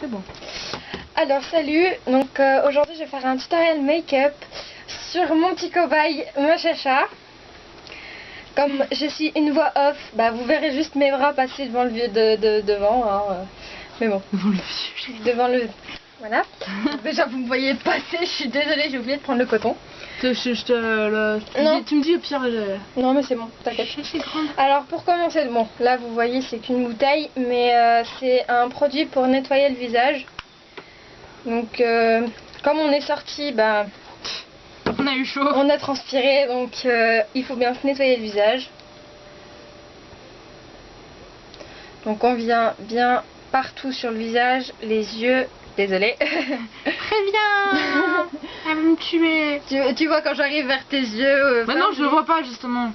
C'est bon. Alors salut, donc aujourd'hui je vais faire un tutoriel make-up sur mon petit cobaye, ma chacha. Comme je suis une voix off, bah vous verrez juste mes bras passer devant le vieux devant. Hein, mais bon. Devant le vieux. Devant le... Voilà. Déjà vous me voyez passer, je suis désolée, j'ai oublié de prendre le coton. Tu me dis au pire. Non mais c'est bon, t'inquiète. Alors pour commencer, bon là vous voyez c'est qu'une bouteille, mais c'est un produit pour nettoyer le visage. Donc comme on est sorti, bah on a eu chaud. On a transpiré, donc il faut bien se nettoyer le visage. Donc on vient bien partout sur le visage, les yeux. Désolée. Très bien. Elle va me tuer. Tu vois quand j'arrive vers tes yeux. Bah non, je le vois pas justement.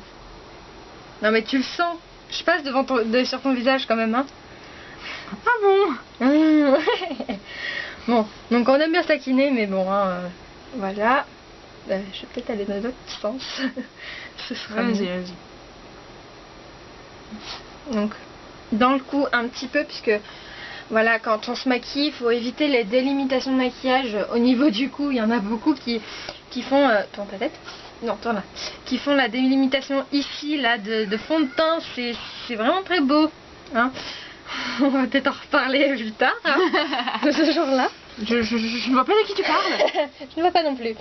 Non mais tu le sens. Je passe sur ton visage quand même, hein. Ah bon. Bon, donc on aime bien se taquiner, mais bon, hein, voilà. Je vais peut-être aller dans l'autre sens. Ce sera vas-y, mieux. vas-y. Donc, dans le cou un petit peu, puisque voilà, quand on se maquille, il faut éviter les délimitations de maquillage au niveau du cou. Il y en a beaucoup qui font... tourne ta tête. Non, tourne là. Qui font la délimitation ici, là, de fond de teint. C'est vraiment très beau. Hein. On va peut-être en reparler plus tard, hein, de ce jour-là. Je ne vois pas de qui tu parles. Je ne vois pas non plus.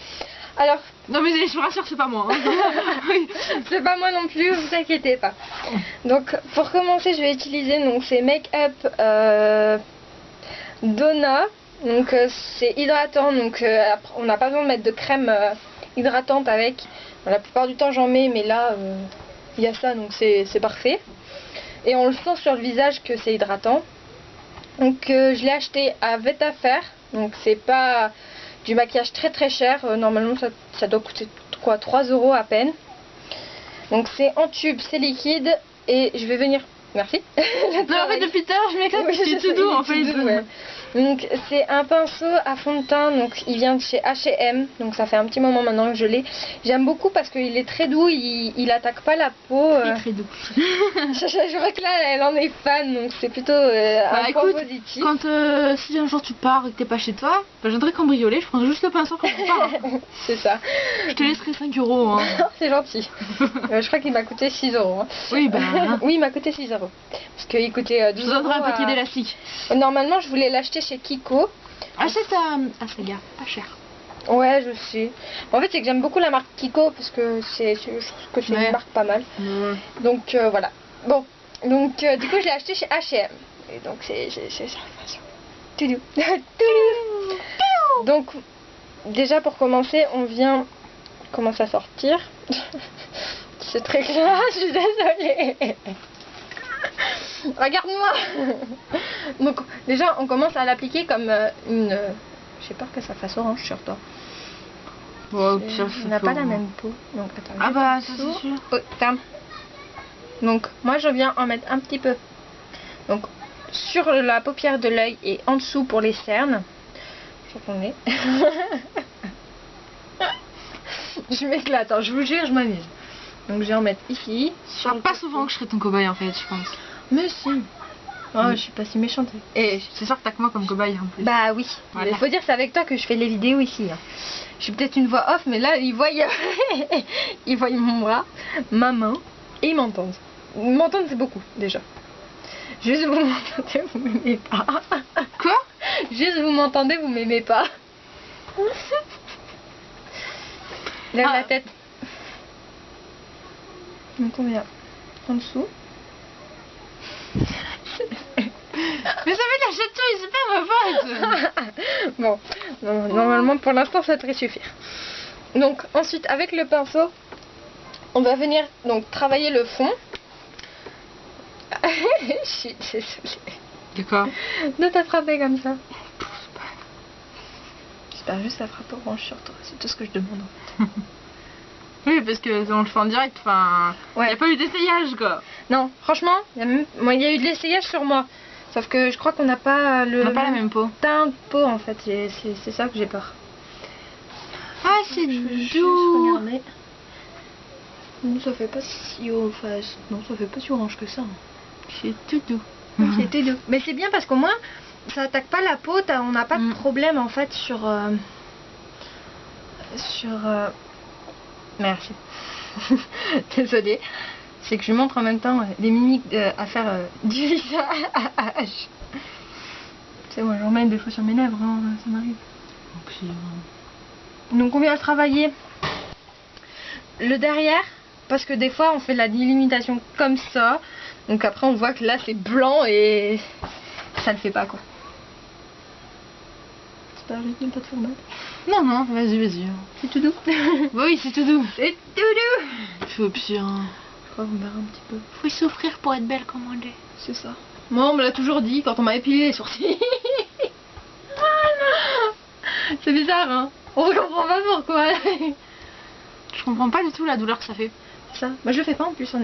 Alors... Non mais je vous rassure, c'est pas moi. Hein. Oui. C'est pas moi non plus, vous inquiétez pas. Donc pour commencer, je vais utiliser donc ces make-up Donna. Donc c'est hydratant, donc on n'a pas besoin de mettre de crème hydratante avec. La plupart du temps j'en mets, mais là il y a ça, donc c'est parfait. Et on le sent sur le visage que c'est hydratant. Donc je l'ai acheté à Vetafer. Donc c'est pas du maquillage très très cher. Normalement ça doit coûter quoi, 3 € à peine. Donc c'est en tube, c'est liquide. Et je vais venir... Merci. Non, en fait depuis tout à l'heure je m'éclate, c'est tout doux en fait. Ouais. Donc c'est un pinceau à fond de teint, donc il vient de chez H&M, donc ça fait un petit moment maintenant que je l'ai. J'aime beaucoup parce qu'il est très doux, il attaque pas la peau. Très doux. Je vois que là elle en est fan, donc c'est plutôt un point positif. Quand si un jour tu pars et que t'es pas chez toi, bah, je viendrai cambrioler, je prendrai juste le pinceau quand tu pars. C'est ça. Je te laisserai 5 €. Hein. C'est gentil. Je crois qu'il m'a coûté 6 €. Hein. Oui, bah. Oui, il m'a coûté 6 €. Parce qu'il coûtait 12 €. Je vous donnerai un paquet d'élastique. Normalement, je voulais l'acheter chez Kiko. Achète à Saga, pas cher. Ouais, je sais. En fait, c'est que j'aime beaucoup la marque Kiko parce que je trouve que c'est une marque pas mal. Donc voilà. Bon, donc du coup, je l'ai acheté chez H&M. Et donc c'est ça. Toudou. Donc déjà pour commencer, on vient commencer à sortir. C'est très clair, je suis désolée. Regarde-moi. Donc déjà on commence à l'appliquer comme une... J'ai peur que ça fasse orange sur toi. Oh, on n'a pas la même peau. Donc attends. Ah bah ça c'est sûr. Oh, ferme. Donc moi je viens en mettre un petit peu. Donc sur la paupière de l'œil et en dessous pour les cernes. Sur ton nez. Je m'éclate, hein, je vous jure, je m'amuse. Donc je vais en mettre ici. Ce sera pas souvent que je serai ton cobaye en fait, je pense. Mais si. Oh, je suis pas si méchante. Et c'est sûr que t'as que moi comme cobaye en plus. Bah oui. Voilà. Il faut dire c'est avec toi que je fais les vidéos ici. Hein. Je suis peut-être une voix off, mais là ils voient, ils voient mon bras, ma main, et ils m'entendent. M'entendre c'est beaucoup déjà. Juste vous m'entendez, vous m'aimez pas. Quoi? Juste vous m'entendez, vous m'aimez pas. Lève la tête. Donc on vient en dessous. Mais ça fait de la chatouille, c'est pas ma faute. Bon, normalement pour l'instant ça devrait suffire. Donc ensuite avec le pinceau, on va venir donc travailler le fond. Je suis désolée. De quoi? De t'attraper comme ça. J'espère juste que ça fera pas orange sur toi, c'est tout ce que je demande en fait. Oui, parce que on le fait en direct, enfin... Ouais. Il n'y a pas eu d'essayage, quoi. Non, franchement, il y a eu de l'essayage sur moi. Sauf que je crois qu'on n'a pas le... On n'a pas la même peau. Teint de peau, en fait. C'est ça que j'ai peur. Ah, c'est doux. Regardez. Non, ça fait pas si... Non, ça fait pas si orange que ça. C'est tout doux. C'est tout doux. Mais c'est bien parce qu'au moins, ça attaque pas la peau, on n'a pas de problème en fait sur... Merci. Désolée. C'est que je lui montre en même temps des mimiques à faire du visage. Tu sais, moi je remets des fois sur mes lèvres, hein, ça m'arrive. Donc on vient travailler le derrière, parce que des fois on fait de la délimitation comme ça. Donc après on voit que là c'est blanc et ça le fait pas quoi. J'espère juste ne pas te faire mal. Non, non, vas-y. C'est tout doux. Oui, c'est tout doux. C'est tout doux. Faut pire. Je crois qu'on verra un petit peu. Faut souffrir pour être belle comme on est. C'est ça. Moi on me l'a toujours dit quand on m'a épilé les sourcils. C'est bizarre hein. On comprend pas pourquoi. Je comprends pas du tout la douleur que ça fait. Ça. Moi je le fais pas en plus en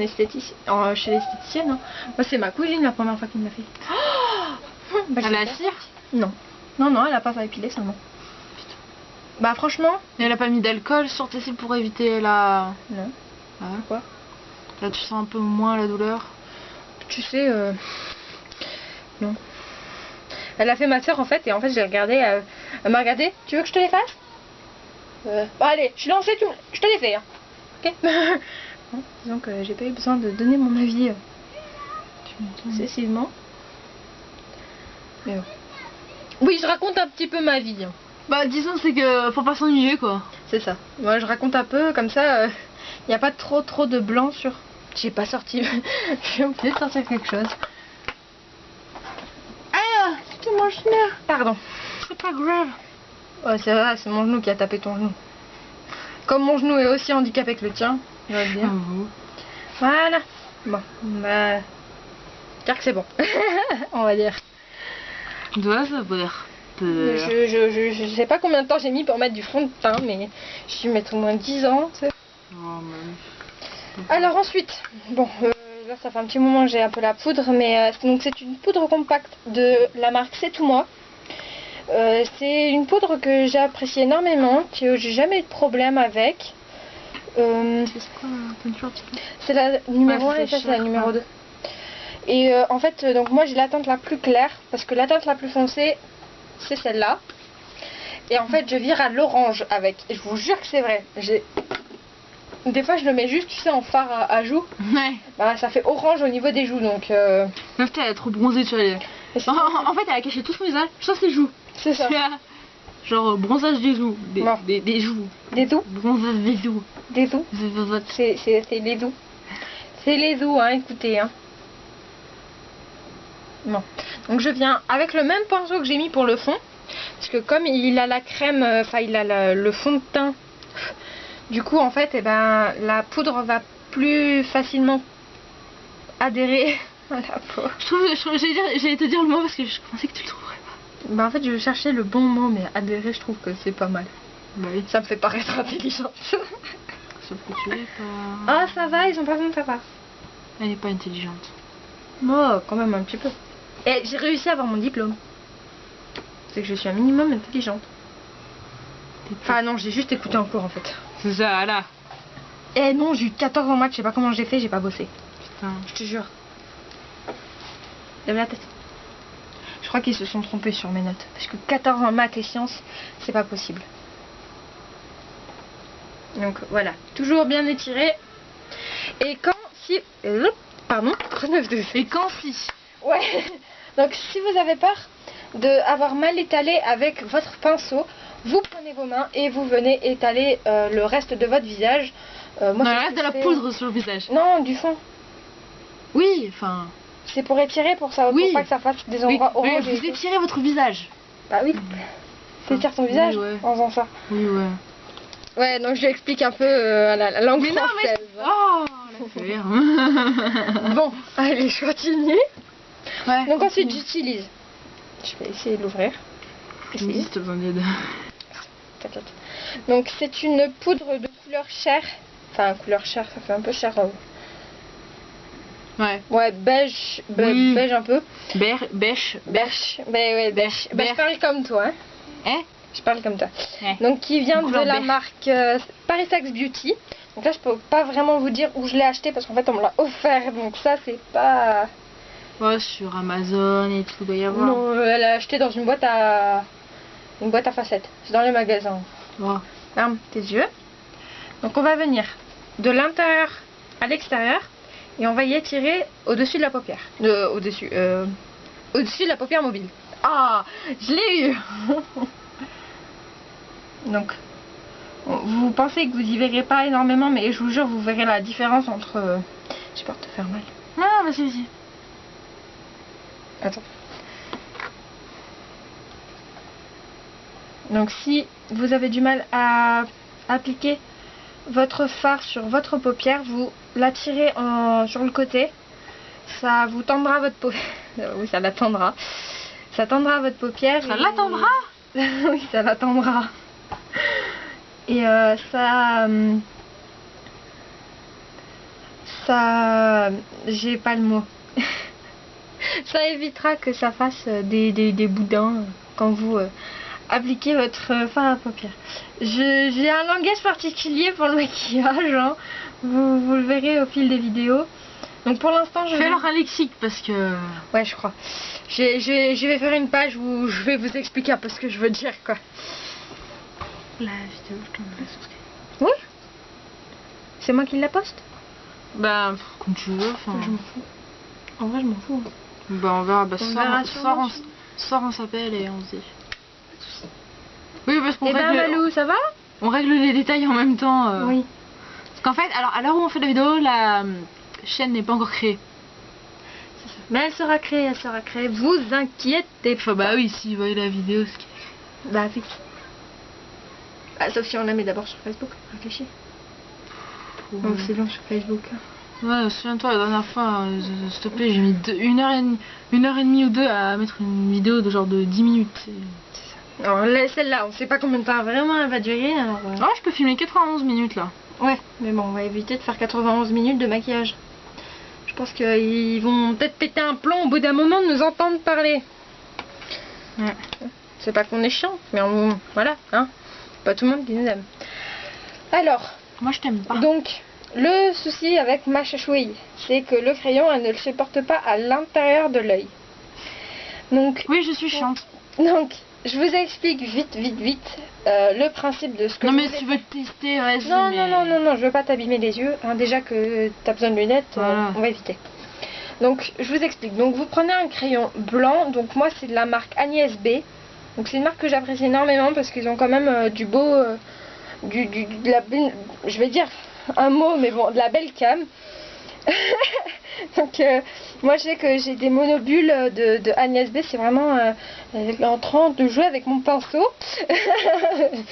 chez l'esthéticienne. Hein. Moi c'est ma cousine la première fois qui me l'a fait. Bah, Elle a la cire? Non. Non, elle a pas fait épiler seulement. Putain. Bah franchement. Et elle a pas mis d'alcool sur tes cils pour éviter la... Non. Ah. Quoi? Là tu sens un peu moins la douleur. Tu sais, non. Elle a fait ma soeur en fait et en fait j'ai regardé, elle m'a regardé. Tu veux que je te les fasse? Bon allez, je suis lancée, je te les fais. Hein. Ok. Bon, disons que j'ai pas eu besoin de donner mon avis excessivement. Mais bon. Oui, je raconte un petit peu ma vie. Hein. Bah disons c'est que faut pas s'ennuyer quoi. C'est ça. Moi je raconte un peu comme ça. Il n'y a pas trop de blanc sur. J'ai pas sorti. J'ai oublié de sortir quelque chose. Ah, c'était mon genou. Pardon. C'est pas grave. Ouais, c'est vrai, c'est mon genou qui a tapé ton genou. Comme mon genou est aussi handicapé que le tien, je vais le dire. Voilà. Bon, bah. Dire que c'est bon. On va dire. Dois ça dire. Je sais pas combien de temps j'ai mis pour mettre du fond de teint, mais je vais mettre au moins 10 ans. Tu sais. Oh, alors ensuite, bon, là ça fait un petit moment que j'ai un peu la poudre, mais donc c'est une poudre compacte de la marque C'est tout moi. C'est une poudre que j'ai appréciée énormément, que j'ai jamais eu de problème avec. C'est quoi la peinture? C'est la numéro 1 et ça c'est la numéro 2. Et en fait, donc moi j'ai la teinte la plus claire, parce que la teinte la plus foncée, c'est celle-là. Et en fait, je vire à l'orange avec. Et je vous jure que c'est vrai. Des fois, je le mets juste, tu sais, en fard à joues. Ouais. Bah, ça fait orange au niveau des joues, donc... Meuf, elle est trop bronzée, tu vois. En fait, elle a caché tout son visage, sauf ses joues. C'est ça. Genre bronzage des joues. Des joues. Des joues. Bronzage des joues. Des joues. C'est les joues. C'est les joues, hein, écoutez, hein. Bon. Donc, je viens avec le même pinceau que j'ai mis pour le fond. Parce que comme il a la crème, enfin, il a le fond de teint... Du coup, en fait, eh ben, la poudre va plus facilement adhérer à la peau. J'allais te dire le mot parce que je pensais que tu le trouverais pas. Bah en fait, je cherchais le bon mot, mais adhérer, je trouve que c'est pas mal. Bah oui. Ça me fait paraître intelligente. Sauf que tu es pas... Ah, ça va, ils ont pas besoin de ta part. Elle est pas intelligente. Moi, quand même un petit peu. Et j'ai réussi à avoir mon diplôme. C'est que je suis un minimum intelligente. Enfin non, j'ai juste écouté en cours en fait. C'est ça, là. Eh non, j'ai eu 14 en maths, je sais pas comment j'ai fait, j'ai pas bossé. Putain. Je te jure. Lève la tête. Je crois qu'ils se sont trompés sur mes notes. Parce que 14 en maths et sciences, c'est pas possible. Donc voilà, toujours bien étiré. Et quand si... Pardon, 39,2. Et quand si... Ouais. Donc si vous avez peur d'avoir mal étalé avec votre pinceau, vous prenez vos mains et vous venez étaler le reste de votre visage. Moi, non, le reste de la poudre sur le visage. Non, du fond. Oui, enfin... C'est pour étirer, pour ça, oui. pour pas que ça fasse des endroits orange. Vous étirez votre visage. Bah oui. T'étires ton visage en faisant ça. Oui, ouais. Ouais, donc je lui explique un peu la langue mais française. Non, mais... Oh, la faire. Bon, allez, je continue. Ouais, donc ensuite, j'utilise. Je vais essayer de l'ouvrir. Je me dis si t'as besoin d'aide. T'inquiète. Donc c'est une poudre de couleur chair. Enfin, couleur chair, ça fait un peu chair. Ouais. Ouais, beige, oui. Beige un peu. Beige. Ben ouais, beige. Ben, je parle comme toi, hein. Hein? Je parle comme toi. Ouais. Donc qui vient de la marque Paris Sax Beauty. Donc là, je peux pas vraiment vous dire où je l'ai acheté parce qu'en fait, on me l'a offert. Donc ça, c'est pas Ouais, sur Amazon et tout, doit y avoir. Non, elle a acheté dans une boîte à facettes. C'est dans les magasins. Ouais. Ferme tes yeux. Donc on va venir de l'intérieur à l'extérieur et on va y étirer au-dessus de la paupière. Au-dessus de la paupière mobile. Ah, je l'ai eu. Donc, vous pensez que vous y verrez pas énormément, mais je vous jure, vous verrez la différence entre... J'ai peur de te faire mal. Non, vas-y. Attends. Donc si vous avez du mal à appliquer votre fard sur votre paupière, vous la tirez sur le côté. Ça vous tendra votre paupière. Oui, ça la tendra. Ça tendra votre paupière. Ça l'attendra. Oui, ça l'attendra. Et ça, j'ai pas le mot. Ça évitera que ça fasse des boudins quand vous appliquez votre fard à paupières. J'ai un langage particulier pour le maquillage, hein. Vous le verrez au fil des vidéos. Donc pour l'instant je fais alors un lexique parce que... Ouais, je crois. Je vais faire une page où je vais vous expliquer un peu ce que je veux dire, quoi. La vidéo, je t'enverrai sur Skype. Oui. C'est moi qui la poste. Bah, comme tu veux. Enfin... Je m'en fous. En vrai, je m'en fous. Bah, on verra. Bah, On verra soir, on s'appelle et on se dit. Oui, parce qu'on Eh ben, règle... Malou, ça va? On règle les détails en même temps. Oui. Parce qu'en fait, alors à l'heure où on fait la vidéo, la chaîne n'est pas encore créée. Mais elle sera créée, vous inquiétez pas. Bah oui, si vous voyez la vidéo, ce qui est... Bah oui. Ah, sauf si on la met d'abord sur Facebook, réfléchis. Ouais. Oh, c'est long sur Facebook. Ouais, souviens-toi, la dernière fois, s'il te plaît, j'ai mis 1h30 ou 2 à mettre une vidéo de genre de 10 minutes. Alors celle-là, on sait pas combien de temps vraiment elle va durer, alors... Ah, je peux filmer 91 minutes là. Ouais, mais bon, on va éviter de faire 91 minutes de maquillage. Je pense qu'ils vont peut-être péter un plomb au bout d'un moment de nous entendre parler. Ouais. C'est pas qu'on est chiant, mais voilà, hein. Pas tout le monde qui nous aime. Alors, moi je t'aime pas. Donc, le souci avec ma chachouille, c'est que le crayon, elle ne le supporte pas à l'intérieur de l'œil. Donc, oui, je suis chiante. Donc, je vous explique vite le principe de ce que... Non mais si tu veux tester, vas-y. Non, mais... non, je veux pas t'abîmer les yeux. Hein, déjà que t'as besoin de lunettes, voilà. On va éviter. Donc, je vous explique. Donc, vous prenez un crayon blanc. Donc, moi, c'est de la marque Agnès B. Donc, c'est une marque que j'apprécie énormément parce qu'ils ont quand même du beau... de la, je vais dire un mot, mais bon, de la belle cam. Donc moi je sais que j'ai des monobules de Agnès B, c'est vraiment en train de jouer avec mon pinceau.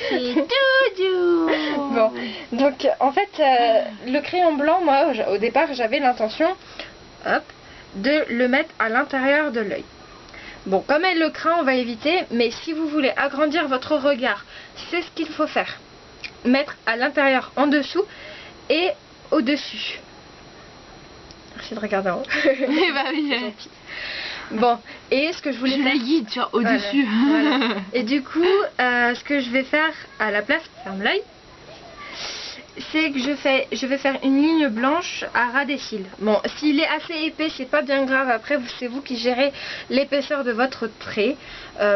C'est doudou. Bon, donc en fait le crayon blanc, moi au départ j'avais l'intention de le mettre à l'intérieur de l'œil. Bon, comme elle le craint, on va éviter, mais si vous voulez agrandir votre regard, c'est ce qu'il faut faire. Mettre à l'intérieur, en dessous et au-dessus. Merci de regarder en haut. Eh bah oui. Bon, et ce que je voulais faire... faire... guide, tu vois, au-dessus. Voilà. Et du coup, ce que je vais faire à la place, ferme l'œil, c'est que je vais faire une ligne blanche à ras des cils. Bon, s'il est assez épais, c'est pas bien grave. Après, c'est vous qui gérez l'épaisseur de votre trait.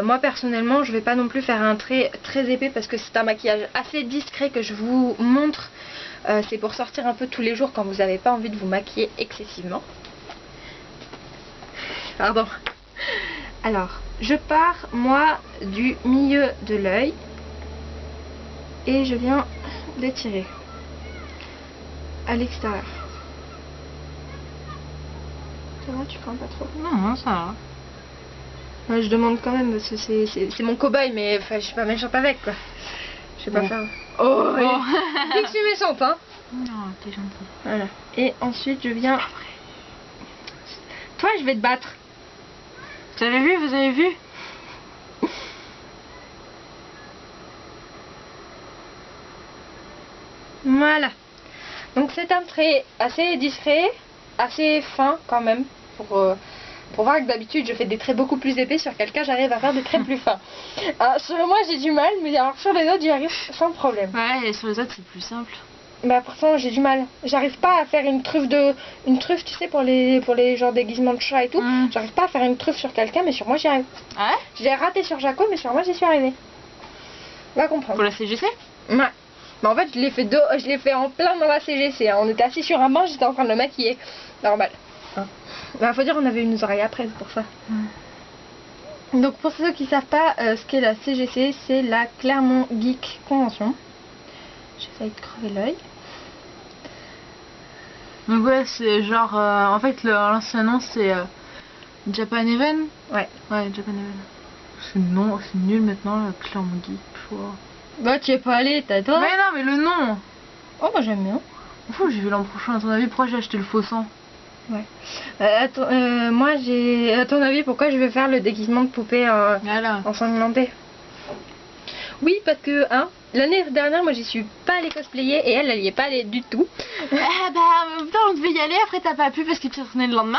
Moi, personnellement, je vais pas non plus faire un trait très épais parce que c'est un maquillage assez discret que je vous montre. C'est pour sortir un peu tous les jours quand vous n'avez pas envie de vous maquiller excessivement. Pardon. Alors, je pars, moi, du milieu de l'œil et je viens d'étirer à l'extérieur. Ça va, tu crains pas trop? Non, ça va. Ouais, je demande quand même parce que c'est mon cobaye, mais enfin, je suis pas méchante avec, quoi. Je sais pas faire. Oh, oui. Dis que je suis méchante, hein. Non, t'es gentille. Voilà. Et ensuite, je viens... Toi, je vais te battre. Vous avez vu? Vous avez vu? Voilà. Donc c'est un trait assez discret, assez fin quand même, pour voir que d'habitude je fais des traits beaucoup plus épais, sur quelqu'un j'arrive à faire des traits plus fins. Alors, sur moi j'ai du mal, mais alors sur les autres j'y arrive sans problème. Ouais, et sur les autres c'est plus simple. Bah pourtant j'ai du mal. J'arrive pas à faire une truffe, tu sais, pour les genres déguisements de chat et tout. J'arrive pas à faire une truffe sur quelqu'un, mais sur moi j'y arrive. Ah ouais? J'ai raté sur Jaco, mais sur moi j'y suis arrivée. Va comprendre. Pour la CGC? Ouais. Bah en fait je l'ai fait en plein dans la CGC. Hein. On était assis sur un banc, j'étais en train de le maquiller. Normal. Hein. Bah faut dire on avait une oreille après, c'est pour ça. Donc pour ceux qui savent pas ce qu'est la CGC, c'est la Clermont Geek Convention. J'ai failli te crever l'œil. Donc ouais, c'est genre... en fait, l'ancien nom, c'est Japan Event. Ouais. Ouais, Japan Event. C'est nul maintenant, le Clermont Geek. Wow. Bah tu es pas allé, t'as toi. Mais non, mais le nom. Oh moi j'aime bien. J'y vais l'an prochain, à ton avis, pourquoi j'ai acheté le faux sang? Ouais. Moi j'ai... À ton avis, pourquoi je vais faire le déguisement de poupée Voilà. ensanglantée? Oui, parce que, hein, l'année dernière, moi j'y suis pas allée cosplayer et elle y est pas allée du tout. Ah bah, en même temps, on devait y aller, après t'as pas pu parce que tu retournais le lendemain.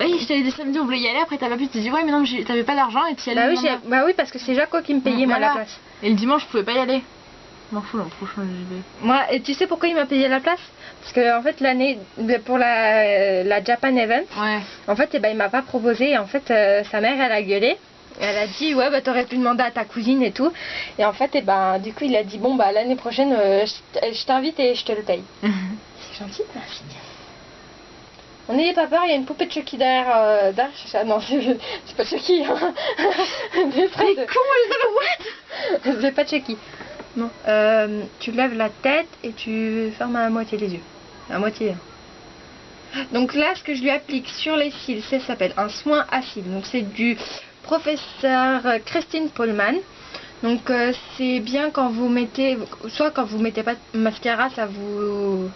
Oui, je t'avais dit samedi, on voulait y aller, après t'as pas pu, tu t'es dit ouais, mais non, t'avais pas d'argent et tu y allais le lendemain. Bah oui, parce que c'est Jaco qui me payait moi la place. Et le dimanche, je pouvais pas y aller. Je m'en fous, l'an prochain, j'y vais. Moi, et tu sais pourquoi il m'a payé la place? Parce que en fait, l'année, pour la Japan Event, Ouais. en fait, il m'a pas proposé. Et en fait, sa mère, elle a gueulé. Elle a dit ouais bah t'aurais pu demander à ta cousine et tout. Et en fait, du coup il a dit bon bah l'année prochaine je t'invite et je te le paye. C'est gentil, merci. On n'ayez pas peur, il y a une poupée de Chucky derrière. Non, c'est pas Chucky. Hein. Mais what? C'est pas Chucky. Non. Tu lèves la tête et tu fermes à moitié les yeux. À moitié. Donc là, ce que je lui applique sur les cils, ça s'appelle un soin à cils. Donc c'est du professeur Christine Pohlmann. Donc c'est bien quand vous mettez, soit quand vous mettez pas de mascara, ça vous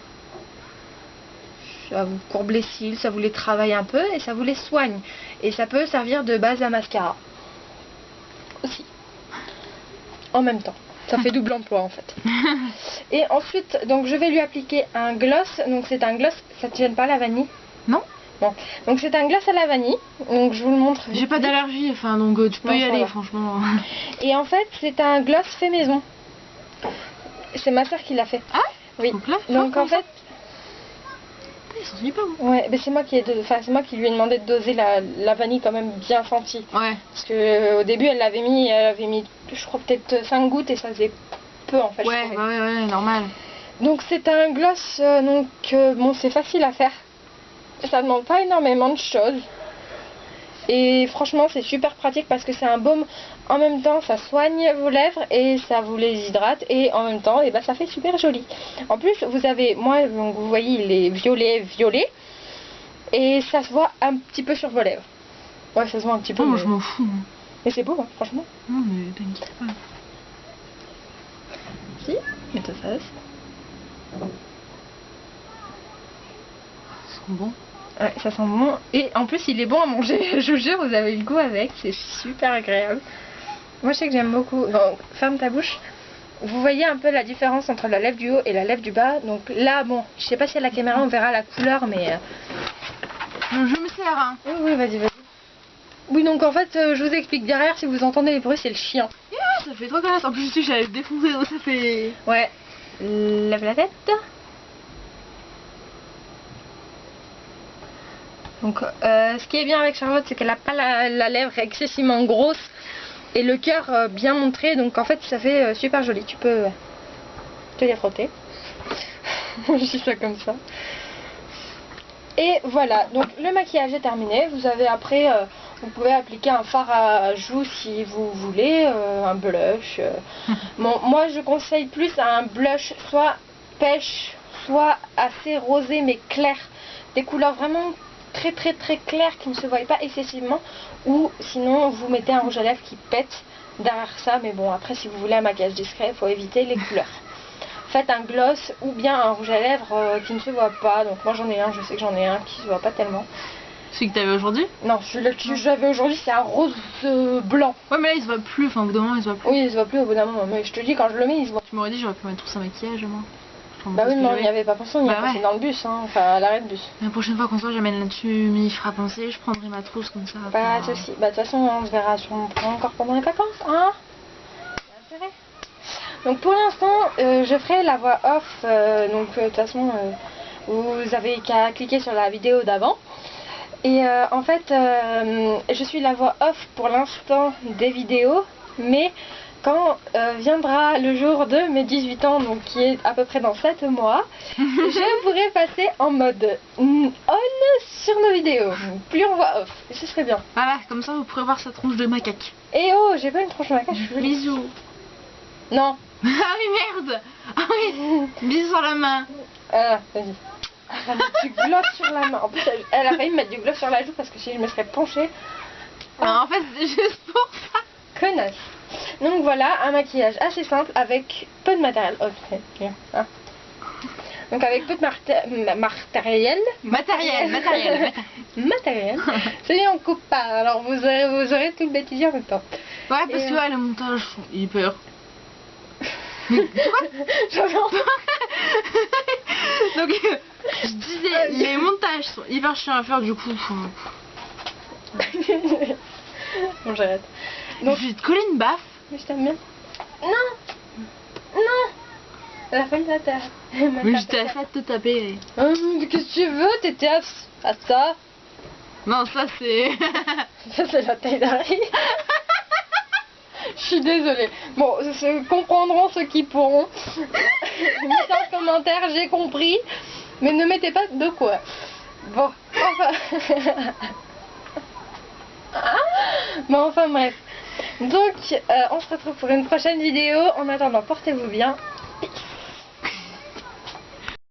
courbe les cils, ça vous les travaille un peu et ça vous les soigne. Et ça peut servir de base à mascara aussi. En même temps. Ça fait double emploi en fait. Et ensuite, donc je vais lui appliquer un gloss. Donc c'est un gloss, ça te gêne pas la vanille? Non. Bon, donc c'est un gloss à la vanille. Donc je vous le montre. J'ai pas d'allergie, enfin donc tu peux y aller franchement. Et en fait, c'est un gloss fait maison. C'est ma soeur qui l'a fait. Ah oui. Donc en fait, il s'en suit pas. Ouais, mais c'est moi qui lui ai demandé de doser la vanille quand même bien sentie. Ouais. Parce que au début elle avait mis je crois peut-être 5 gouttes et ça faisait peu en fait. Ouais, ouais, normal. Donc c'est un gloss bon c'est facile à faire. Ça demande pas énormément de choses. Et franchement c'est super pratique parce que c'est un baume. En même temps ça soigne vos lèvres et ça vous les hydrate. Et en même temps ça fait super joli. En plus vous avez, donc vous voyez il est violet. Et ça se voit un petit peu sur vos lèvres. Ouais ça se voit un petit peu. Moi je m'en fous. Mais c'est beau hein, franchement. Non mais t'inquiète pas. Si, mais ta face. Ça sent bon. Ouais, ça sent bon. Et en plus, il est bon à manger. Je vous jure, vous avez le goût avec. C'est super agréable. Moi, je sais que j'aime beaucoup. Donc, ferme ta bouche. Vous voyez un peu la différence entre la lèvre du haut et la lèvre du bas. Donc là, bon, je sais pas si à la caméra on verra la couleur, mais... Je me sers, hein. Oui, vas-y. Oui, donc en fait, je vous explique derrière, si vous entendez les bruits, c'est le chien. Yeah, ça fait trop classe. En plus, je sais que j'allais le défoncer, donc ça fait... Ouais. Lève la tête. Donc, ce qui est bien avec Charlotte, c'est qu'elle a pas la lèvre excessivement grosse et le cœur bien montré. Donc, en fait, ça fait super joli. Tu peux te les frotter. Je dis ça comme ça. Et voilà. Donc, le maquillage est terminé. Vous avez après, vous pouvez appliquer un fard à joues si vous voulez, un blush. Bon, moi, je conseille plus un blush soit pêche, soit assez rosé mais clair. Des couleurs vraiment très clair qui ne se voit pas excessivement, ou sinon vous mettez un rouge à lèvres qui pète derrière ça, mais bon après si vous voulez un maquillage discret il faut éviter les couleurs. Faites un gloss ou bien un rouge à lèvres qui ne se voit pas. Donc moi j'en ai un, je sais que j'en ai un qui se voit pas tellement. Celui que t'avais aujourd'hui? Non, celui que j'avais aujourd'hui c'est un rose blanc. Ouais mais là il se voit plus, enfin au bout d'un moment il se voit plus. Oui il se voit plus au bout d'un moment, mais je te dis quand je le mets il se voit. Tu m'aurais dit j'aurais pu mettre tout ça maquillage moi. Bah oui, non, il n'y avait pas pensé, on y a passé dans le bus, hein, enfin à l'arrêt de bus. La prochaine fois qu'on se voit, j'amène là-dessus, m'y fera penser, je prendrai ma trousse comme ça. Pas de soucis. Bah de toute façon, on se verra sur mon plan encore pendant les vacances, hein. Il y a intérêt. Donc pour l'instant, je ferai la voix off. Donc de toute façon, vous avez qu'à cliquer sur la vidéo d'avant. Et en fait, je suis la voix off pour l'instant des vidéos, mais quand viendra le jour de mes 18 ans, donc qui est à peu près dans 7 mois, je pourrai passer en mode on sur nos vidéos, plus en voix off, et ce serait bien. Voilà, comme ça vous pourrez voir sa tronche de macaque. Et oh, j'ai pas une tronche de macaque, je suis jolie. Bisous. Non. Ah oui, merde. Ah oui, bisous sur la main. Ah, vas-y. Elle va mettre du gloss sur la main. En plus, elle a failli me mettre du gloss sur la joue parce que si je me serais penchée. En fait, c'est juste pour ça. Connasse. Donc voilà, un maquillage assez simple avec peu de matériel. Oh, putain, hein. Donc avec peu de matériel. Matériel. Celui on coupe pas, alors vous aurez tout le bêtisier en même temps. Ouais, parce que ouais, les montages sont hyper... J'entends. Donc, je disais, les montages sont hyper chiants à faire, du coup... Bon, j'arrête. Donc, je vais te coller une baffe. Mais je t'aime bien. Non. Non. La fin de la terre. Mais j'étais à ça de te taper. Mais qu'est-ce que tu veux? T'étais à ça. Non, ça c'est... Ça c'est la taille d'Harry. Je suis désolée. Bon, comprendront ceux qui pourront. Mettez en commentaire, j'ai compris. Mais ne mettez pas de quoi. Bon, enfin... Bon, enfin bref. Donc, on se retrouve pour une prochaine vidéo. En attendant, portez-vous bien.